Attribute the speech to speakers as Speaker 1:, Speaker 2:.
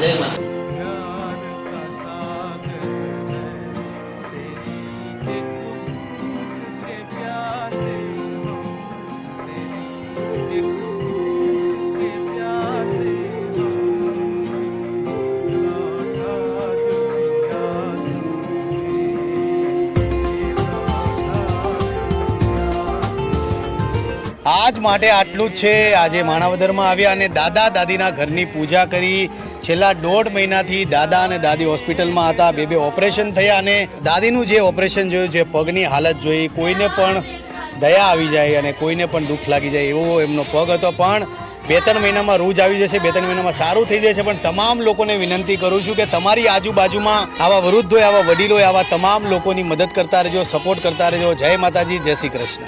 Speaker 1: જય માતા। આજ માટે આટલું જ છે। આજે માણાવદરમાં આવ્યા અને દાદા દાદીના ઘરની પૂજા કરી। છેલ્લા 1.5 મહિનાથી દાદા અને દાદી હોસ્પિટલમાં હતા। બે ઓપરેશન થયા અને દાદીનું જે ઓપરેશન જોયું, જે પગની હાલત જોઈ, કોઈને પણ દયા આવી જાય અને કોઈને પણ દુઃખ લાગી જાય એવો એમનો પગ હતો। પણ 2-3 મહિનામાં રૂજ આવી જશે, 2-3 મહિનામાં સારું થઈ જશે। પણ તમામ લોકોને વિનંતી કરું છું કે તમારી આજુબાજુમાં આવા વૃદ્ધ હોય, આવા વડીલો હોય, આવા તમામ લોકોની મદદ કરતા રહેજો, સપોર્ટ કરતા રહેજો। જય માતાજી, જય શ્રી કૃષ્ણ।